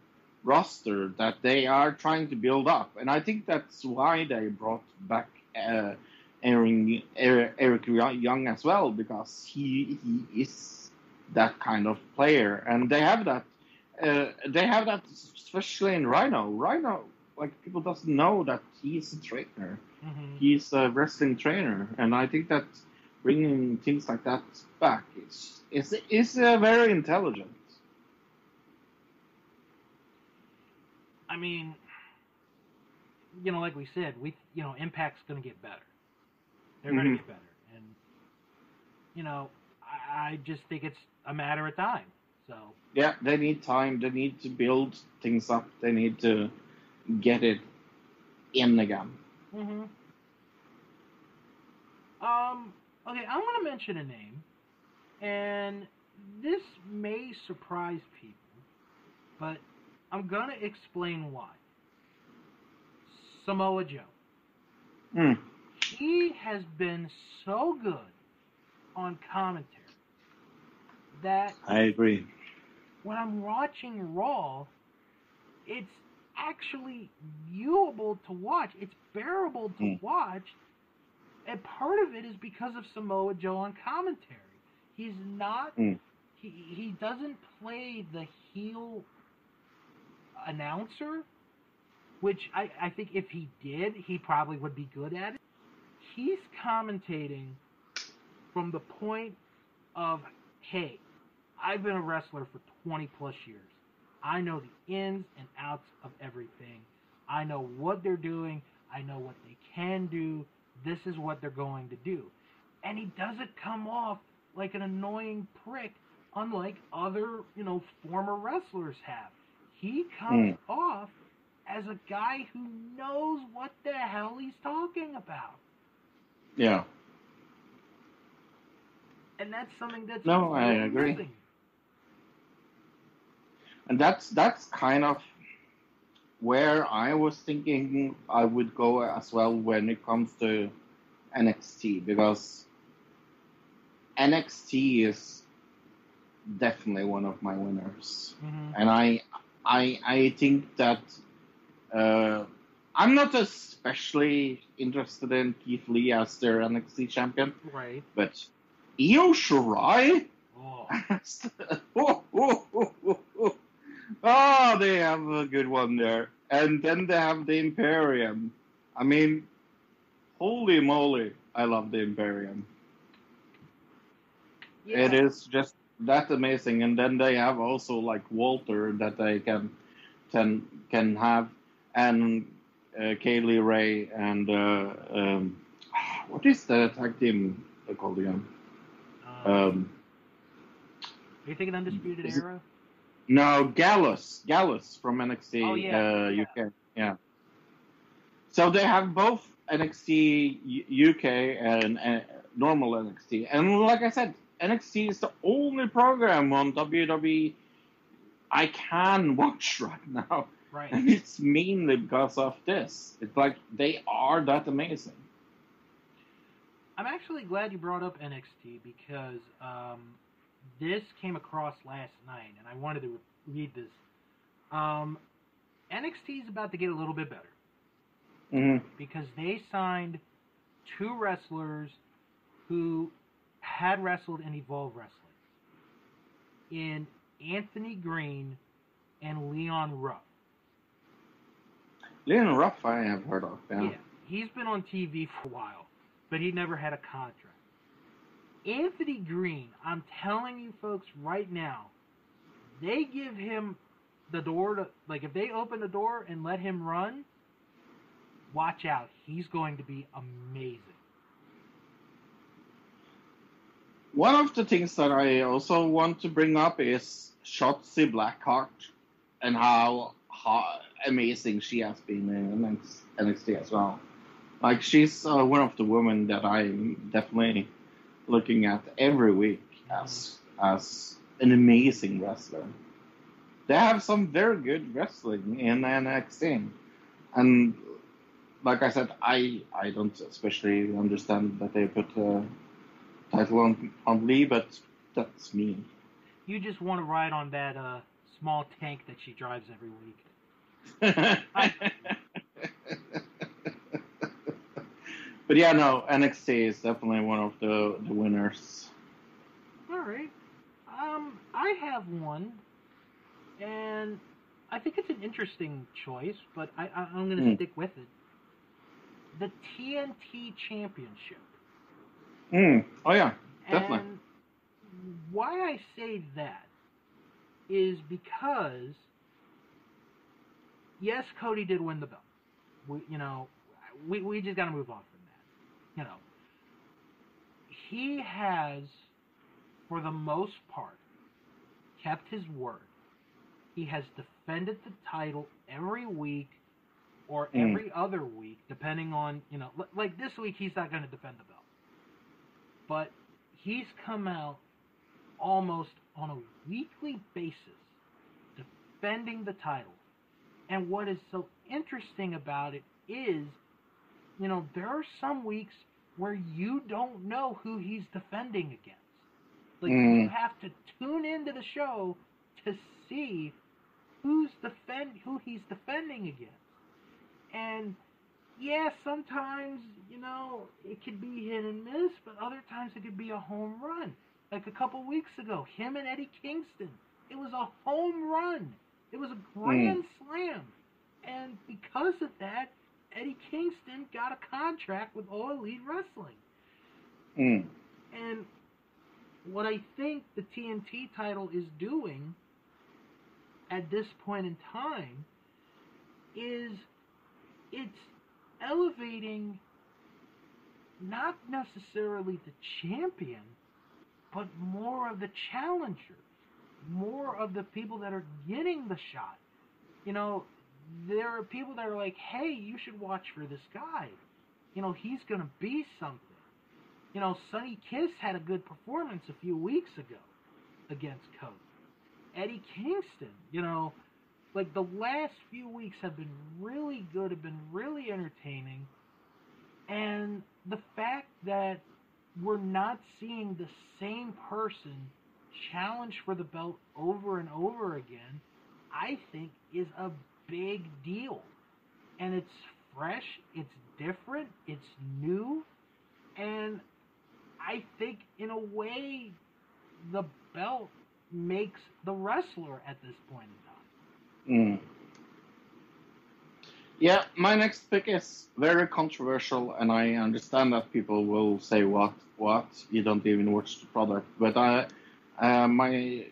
roster that they are trying to build up, and I think that's why they brought back Eric Young as well, because he is that kind of player, and they have that. Especially in Rhino. Rhino, like, people doesn't know that he's a trainer. Mm-hmm. He's a wrestling trainer, and I think that bringing things like that back is very intelligent. I mean, like we said, Impact's going to get better. They're going to get better, and I just think it's a matter of time. So Yeah, they need time. They need to build things up. They need to get it in again. Mm-hmm. Okay, I'm gonna mention a name, and this may surprise people, but I'm gonna explain why. Samoa Joe. Mm, He has been so good on commentary that I agree. when I'm watching Raw, it's actually viewable to watch. It's bearable to Mm, watch. And part of it is because of Samoa Joe on commentary. He's not. mm, He doesn't play the heel announcer, which I think if he did, he probably would be good at it. He's commentating from the point of, hey, I've been a wrestler for 20 plus years. I know the ins and outs of everything. I know what they're doing. I know what they can do. This is what they're going to do. And he doesn't come off like an annoying prick, unlike other, former wrestlers have. He comes mm. off as a guy who knows what the hell he's talking about. Yeah. And that's something that's No, I really agree. missing. And that's kind of where I was thinking I would go as well when it comes to NXT, because NXT is definitely one of my winners, Mm-hmm. and I think that I'm not especially interested in Keith Lee as their NXT champion, Right. but Io Shirai. Oh, they have a good one there. And then they have the Imperium. I mean, holy moly, I love the Imperium. Yeah. It is just that amazing. And then they have also like Walter that they can have, and Kaylee Ray and what is the tag team called again? Are you thinking Undisputed Is it- Era? No, Gallus from NXT Oh yeah, yeah. UK. Yeah. So they have both NXT UK and normal NXT. And like I said, NXT is the only program on WWE I can watch right now. Right. And it's mainly because of this. It's like they are that amazing. I'm actually glad you brought up NXT because this came across last night, and I wanted to read this. NXT is about to get a little bit better Mm-hmm. because they signed 2 wrestlers who had wrestled in Evolve Wrestling, in Anthony Green and Leon Ruff. Leon Ruff, I have heard of. Yeah, he's been on TV for a while, but he never had a contract. Anthony Green, I'm telling you folks right now, they give him the door to, like, if they open the door and let him run, watch out. He's going to be amazing. One of the things that I also want to bring up is Shotzi Blackheart and how amazing she has been in NXT as well. Like, she's one of the women that I'm definitely looking at every week as an amazing wrestler. They have some very good wrestling in NXT. And like I said, I don't especially understand that they put title on Lee, but that's me. You just want to ride on that small tank that she drives every week. But yeah, no, NXT is definitely one of the winners. All right. I have one, and I think it's an interesting choice, but I'm going to stick with it. The TNT Championship. Oh yeah, definitely. And why I say that is because, yes, Cody did win the belt. We just got to move on from that. He has, for the most part, kept his word. He has defended the title every week or every other week, depending on, like this week he's not going to defend the belt. But he's come out almost on a weekly basis defending the title. And what is so interesting about it is, there are some weeks where you don't know who he's defending against. Like, you have to tune into the show to see who he's defending against. And, yeah, sometimes, it could be hit and miss, but other times it could be a home run. Like a couple weeks ago, him and Eddie Kingston. It was a home run. It was a grand slam. And because of that, Eddie Kingston got a contract with All Elite Wrestling. And what I think the TNT title is doing at this point in time is it's elevating not necessarily the champion, but more of the challenger, more of the people that are getting the shot. There are people that are like, hey, you should watch for this guy. He's going to be something. Sonny Kiss had a good performance a few weeks ago against Cody. Eddie Kingston, like the last few weeks have been really good, have been really entertaining. And the fact that we're not seeing the same person challenge for the belt over and over again, I think is a big deal. And it's fresh, it's different, it's new, and I think in a way the belt makes the wrestler at this point in time. Yeah, my next pick is very controversial, and I understand that people will say, what, you don't even watch the product, but my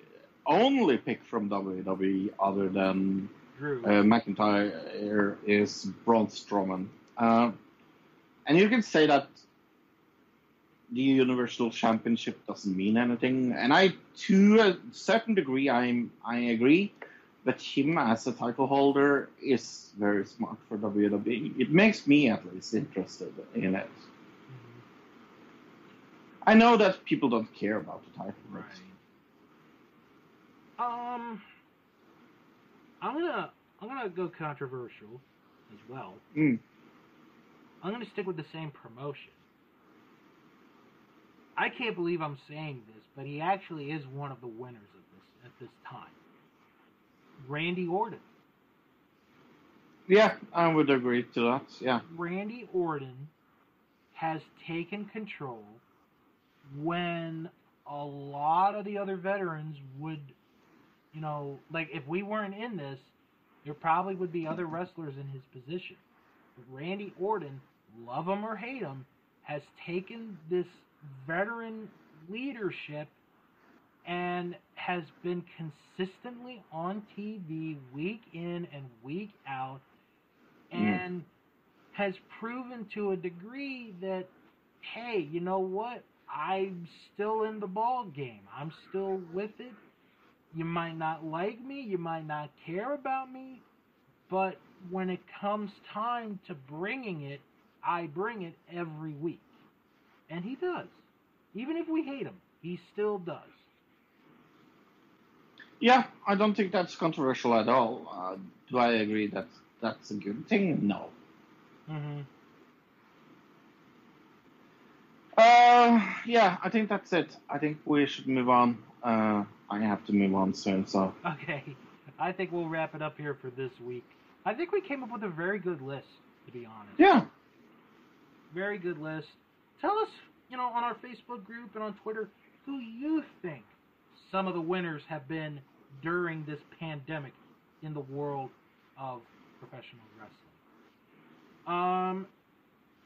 only pick from WWE other than McIntyre is Braun Strowman. And you can say that the Universal Championship doesn't mean anything, and to a certain degree, I agree that him as a title holder is very smart for WWE. It makes me at least interested in it. I know that people don't care about the title. Right. I'm gonna go controversial as well. I'm gonna stick with the same promotion. I can't believe I'm saying this, but he actually is one of the winners of this at this time. Randy Orton. Yeah, I would agree to that. Yeah. Randy Orton has taken control when a lot of the other veterans would, like if we weren't in this, there probably would be other wrestlers in his position. But Randy Orton, love him or hate him, has taken this veteran leadership and has been consistently on TV week in and week out, and has proven to a degree that, hey, you know what? I'm still in the ball game. I'm still with it. You might not like me. You might not care about me. But when it comes time to bringing it, I bring it every week. And he does. Even if we hate him, he still does. Yeah, I don't think that's controversial at all. Do I agree that that's a good thing? No. Yeah, I think that's it. I think we should move on. I have to move on soon, so. Okay, I think we'll wrap it up here for this week. I think we came up with a very good list, to be honest. Yeah. Very good list. Tell us, on our Facebook group and on Twitter, who you think some of the winners have been during this pandemic in the world of professional wrestling.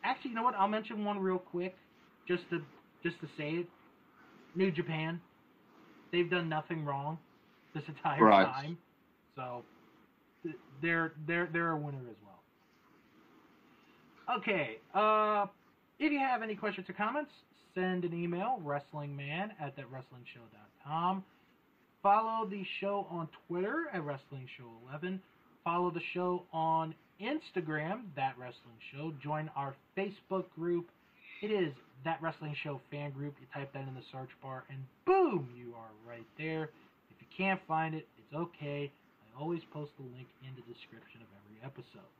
Actually, you know what? I'll mention one real quick, just to say it. New Japan. They've done nothing wrong this entire time, so they're a winner as well. Okay. If you have any questions or comments, send an email, wrestlingman@thatwrestlingshow.com. Follow the show on Twitter at Wrestling Show 11. Follow the show on Instagram, That Wrestling Show. Join our Facebook group. It is That Wrestling Show fan group. You type that in the search bar, and boom, you are right there. If you can't find it, it's okay. I always post the link in the description of every episode.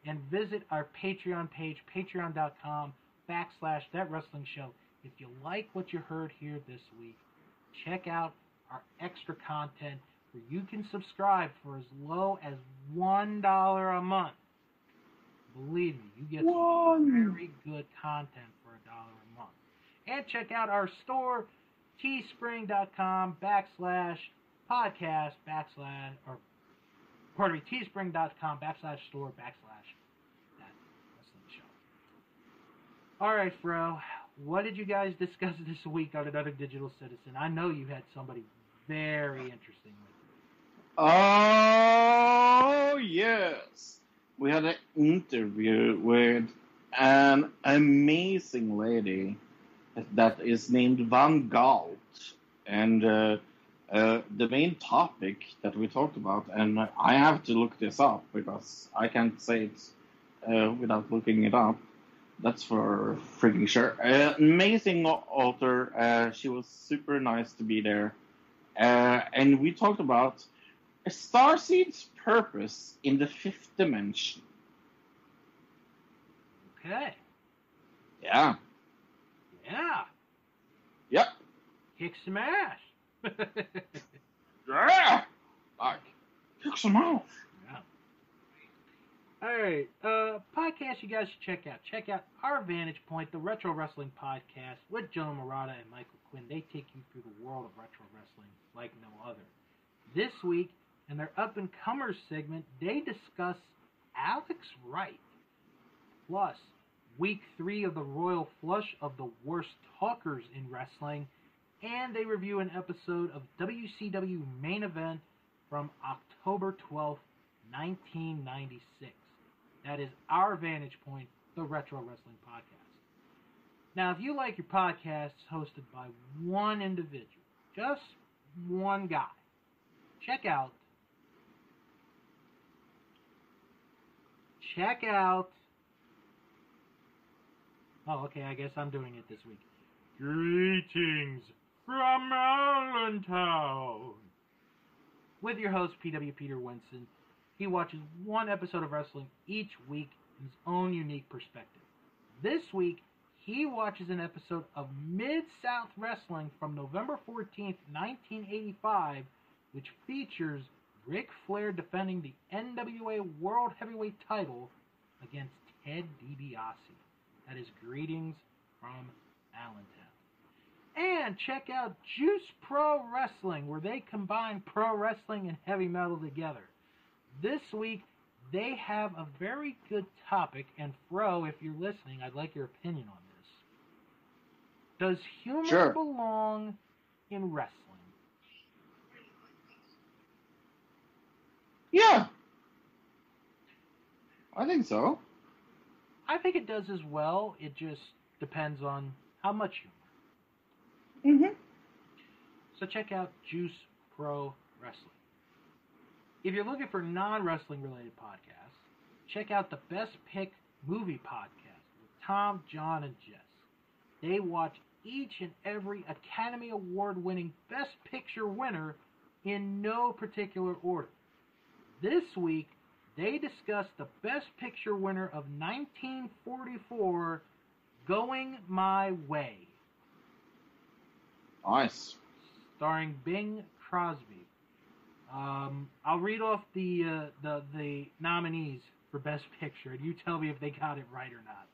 And visit our Patreon page, patreon.com/That Wrestling Show. If you like what you heard here this week, check out our extra content where you can subscribe for as low as $1 a month. Believe me, you get some very good content for $1 a month. And check out our store, teespring.com/podcast/ teespring.com/store/That Wrestling Show. Alright, Fro, what did you guys discuss this week on Another Digital Citizen? I know you had somebody very interesting with you. Oh, yes. We had an interview with an amazing lady that is named Van Galt. And the main topic that we talked about, and I have to look this up because I can't say it without looking it up. That's for freaking sure. Amazing author. She was super nice to be there. And we talked about a starseed's purpose in the fifth dimension. Okay. Yeah. Yeah. Yep. Kick some ass. Yeah. Like, kick some ass. Yeah. Alright, podcast you guys should check out. Check out our Vantage Point, the Retro Wrestling Podcast with Joe Murata and Michael Quinn. They take you through the world of retro wrestling like no other. This week, in their Up-and-Comers segment, they discuss Alex Wright, plus Week 3 of the Royal Flush of the Worst Talkers in Wrestling, and they review an episode of WCW Main Event from October 12th, 1996. That is our Vantage Point, the Retro Wrestling Podcast. Now, if you like your podcasts hosted by one individual, just one guy, check out oh, okay, I guess I'm doing it this week. Greetings from Allentown. With your host, PW Peter Winston. He watches one episode of wrestling each week in his own unique perspective. This week, he watches an episode of Mid-South Wrestling from November 14th, 1985, which features Ric Flair defending the NWA World Heavyweight title against Ted DiBiase. That is Greetings from Allentown. And check out Juice Pro Wrestling, where they combine pro wrestling and heavy metal together. This week, they have a very good topic, and Fro, if you're listening, I'd like your opinion on this. Does humor belong in wrestling? Yeah. I think so. I think it does as well. It just depends on how much humor. Mm-hmm. So check out Juice Pro Wrestling. If you're looking for non-wrestling related podcasts, check out the Best Pick Movie Podcast with Tom, John, and Jess. They watch each and every Academy Award winning Best Picture winner in no particular order. This week, they discuss the Best Picture winner of 1944, Going My Way. Nice. Starring Bing Crosby. I'll read off the nominees for Best Picture, and you tell me if they got it right or not.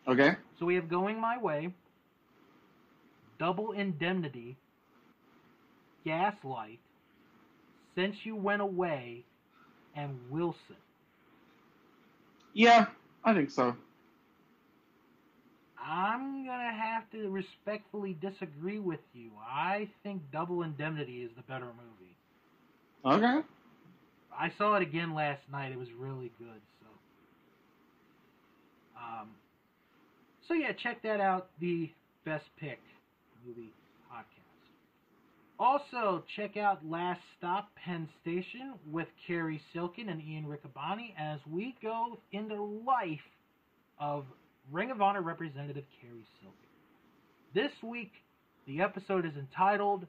Okay. So we have Going My Way, Double Indemnity, Gaslight, Since You Went Away, and Wilson. Yeah, I think so. I'm going to have to respectfully disagree with you. I think Double Indemnity is the better movie. Okay. I saw it again last night. It was really good. So yeah, check that out. The Best Pick Movie Podcast. Also, check out Last Stop Penn Station with Carrie Silkin and Ian Riccaboni as we go into life of Ring of Honor representative Carrie Silkin. This week, the episode is entitled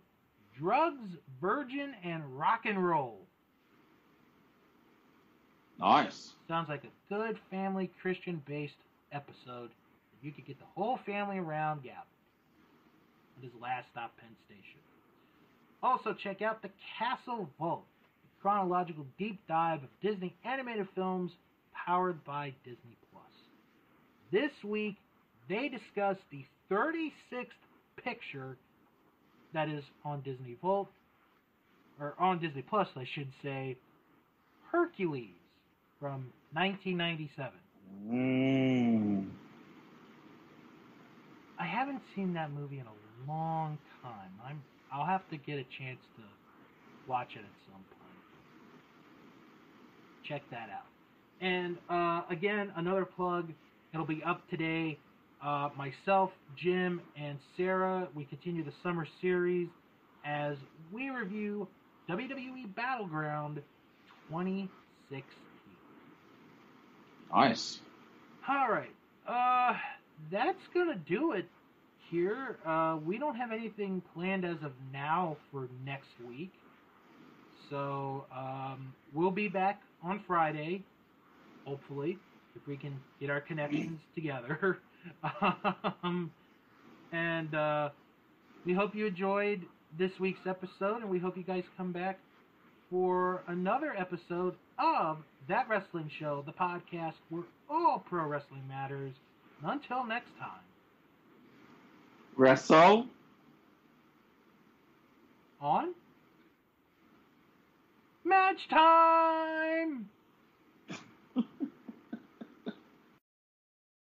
Drugs, Virgin, and Rock and Roll. Nice. Sounds like a good family Christian-based episode. You could get the whole family around gathered. It is Last Stop Penn Station. Also, check out The Castle Vault, a chronological deep dive of Disney animated films powered by Disney+. This week, they discuss the 36th picture that is on Disney Vault, or on Disney Plus, I should say, Hercules from 1997. I haven't seen that movie in a long time. I'll have to get a chance to watch it at some point. Check that out. And again, another plug. It'll be up today. Myself, Jim, and Sarah, we continue the summer series as we review WWE Battleground 2016. Nice. All right. That's going to do it here. We don't have anything planned as of now for next week. So we'll be back on Friday, hopefully, if we can get our connections together. And we hope you enjoyed this week's episode, and we hope you guys come back for another episode of That Wrestling Show, the podcast where all pro wrestling matters. And until next time, Wrestle on Match Time!